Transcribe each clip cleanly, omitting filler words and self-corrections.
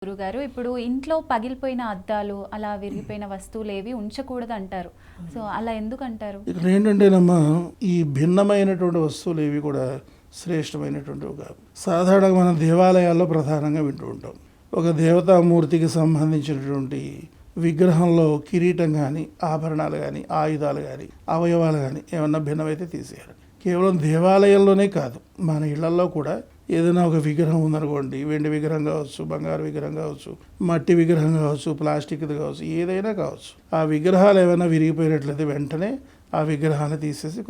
గురుగారు ఇప్పుడు ఇంట్లో పగిలిపోయిన అద్దాలు అలా విరిగిపోయిన వస్తువులు ఏవి ఉంచకూడదు అంటారు. సో అలా ఎందుకు అంటారు? ఇక్కడ ఏంటంటేనమ్మా, ఈ భిన్నమైనటువంటి వస్తువులు ఏవి కూడా శ్రేష్టమైనటువంటివి కాదు. సాధారణంగా మనం దేవాలయాల్లో ప్రధానంగా వింటూ ఉంటాం. ఒక దేవతామూర్తికి సంబంధించినటువంటి విగ్రహంలో కిరీటం కానీ, ఆభరణాలు కానీ, ఆయుధాలు కానీ, అవయవాలు కానీ ఏమన్నా భిన్నమైతే తీసేయాలి. కేవలం దేవాలయంలోనే కాదు, మన ఇళ్లలో కూడా ఏదైనా ఒక విగ్రహం ఉందనుకోండి, వెండి విగ్రహం కావచ్చు, బంగారు విగ్రహం కావచ్చు, మట్టి విగ్రహం కావచ్చు, ప్లాస్టిక్ది కావచ్చు, ఏదైనా కావచ్చు, ఆ విగ్రహాలు ఏమైనా విరిగిపోయినట్లయితే వెంటనే ఆ విగ్రహాన్ని తీసేసి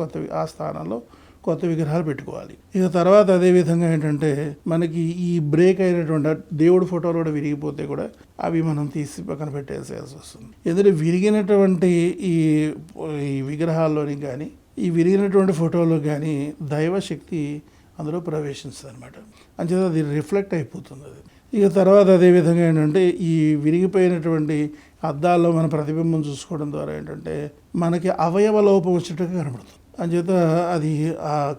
ఆ స్థానంలో కొత్త విగ్రహాలు పెట్టుకోవాలి. ఇక తర్వాత అదేవిధంగా ఏంటంటే, మనకి ఈ బ్రేక్ అయినటువంటి దేవుడి ఫోటోలు కూడా విరిగిపోతే కూడా అవి మనం తీసి పక్కన పెట్టేసేయాల్సి వస్తుంది. ఎందుకంటే విరిగినటువంటి ఈ విగ్రహాల్లోని కానీ, ఈ విరిగినటువంటి ఫోటోలో కానీ దైవశక్తి అందులో ప్రవేశిస్తుంది అనమాట. అంచేత అది రిఫ్లెక్ట్ అయిపోతుంది అది. ఇక తర్వాత అదేవిధంగా ఏంటంటే, ఈ విరిగిపోయినటువంటి అద్దాల్లో మన ప్రతిబింబం చూసుకోవడం ద్వారా ఏంటంటే మనకి అవయవ లోపం వచ్చినట్టుగా కనబడుతుంది. అంచేత అది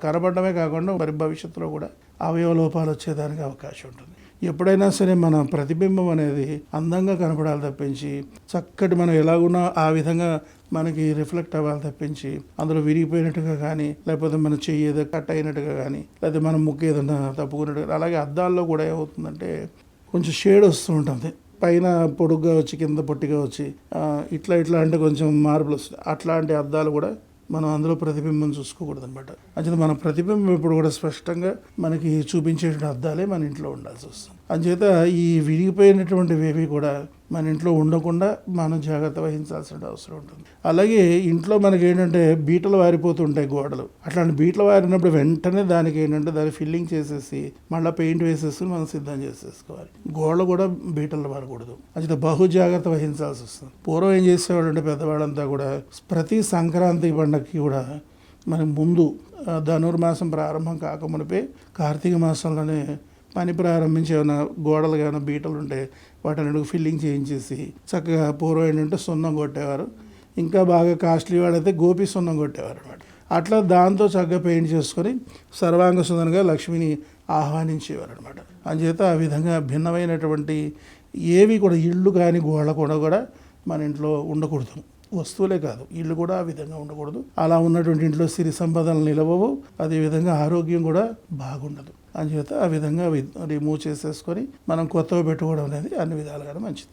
కనబడమే కాకుండా మరి భవిష్యత్తులో కూడా అవయవ లోపాలు వచ్చేదానికి అవకాశం ఉంటుంది. ఎప్పుడైనా సరే మన ప్రతిబింబం అనేది అందంగా కనపడాలి తప్పించి, చక్కటి మనం ఎలాగున్నా ఆ విధంగా మనకి రిఫ్లెక్ట్ అవ్వాలి తప్పించి, అందులో విరిగిపోయినట్టుగా కానీ, లేకపోతే మన చెయ్యి ఏదో కట్ అయినట్టుగా కానీ, లేకపోతే మన ముక్కు ఏదైనా తప్పుకున్నట్టుగా. అలాగే అద్దాల్లో కూడా ఏమవుతుందంటే కొంచెం షేడ్ వస్తూ ఉంటుంది. పైన పొడుగ్గా వచ్చి కింద పొట్టిగా వచ్చి ఇట్లా అంటే కొంచెం మార్పులు వస్తుంది. అట్లాంటి అద్దాలు కూడా మనం అందులో ప్రతిబింబం చూసుకోకూడదు అనమాట. అంచేత మన ప్రతిబింబం ఇప్పుడు కూడా స్పష్టంగా మనకి చూపించేటువంటి అద్దాలే మన ఇంట్లో ఉండాల్సి వస్తుంది. అంచేత ఈ విరిగిపోయినటువంటివి కూడా మన ఇంట్లో ఉండకుండా మనం జాగ్రత్త వహించాల్సిన అవసరం ఉంటుంది. అలాగే ఇంట్లో మనకి ఏంటంటే బీటలు వారిపోతుంటాయి గోడలు. అట్లాంటి బీటలు వారినప్పుడు వెంటనే దానికి ఏంటంటే దాన్ని ఫిల్లింగ్ చేసేసి మళ్ళీ పెయింట్ వేసేసి మనం సిద్ధం చేసేసుకోవాలి. గోడలు కూడా బీటలు వారకూడదు. అంచేత బహు జాగ్రత్త వహించాల్సి వస్తుంది. పూర్వం ఏం చేసేవాడు అంటే పెద్దవాళ్ళంతా కూడా ప్రతి సంక్రాంతి పండగకి కూడా మన ముందు ధనుర్మాసం ప్రారంభం కాకమునిపే కార్తీక మాసంలోనే పని ప్రారంభించి ఏమైనా గోడలు ఏమైనా బీటలు ఉంటే వాటిని ఫిల్లింగ్ చేయించేసి చక్కగా పూర్వం ఏంటంటే సున్నం కొట్టేవారు. ఇంకా బాగా కాస్ట్లీ వాడైతే గోపి సున్నం కొట్టేవారు అనమాట. అట్లా దాంతో చక్కగా పెయింట్ చేసుకొని సర్వాంగ సుందరంగా లక్ష్మిని ఆహ్వానించేవారు అనమాట. అందుచేత ఆ విధంగా భిన్నమైనటువంటి ఏవి కూడా ఇళ్ళు కానీ గోడలు కూడా మన ఇంట్లో ఉండకూడదు. వస్తువులే కాదు, ఇల్లు కూడా ఆ విధంగా ఉండకూడదు. అలా ఉన్నటువంటి ఇంట్లో సిరి సంపదలు నిలవవు, అదేవిధంగా ఆరోగ్యం కూడా బాగుండదు. అందుచేత ఆ విధంగా రిమూవ్ చేసేసుకొని మనం కొత్తగా పెట్టుకోవడం అనేది అన్ని విధాలుగా మంచిది.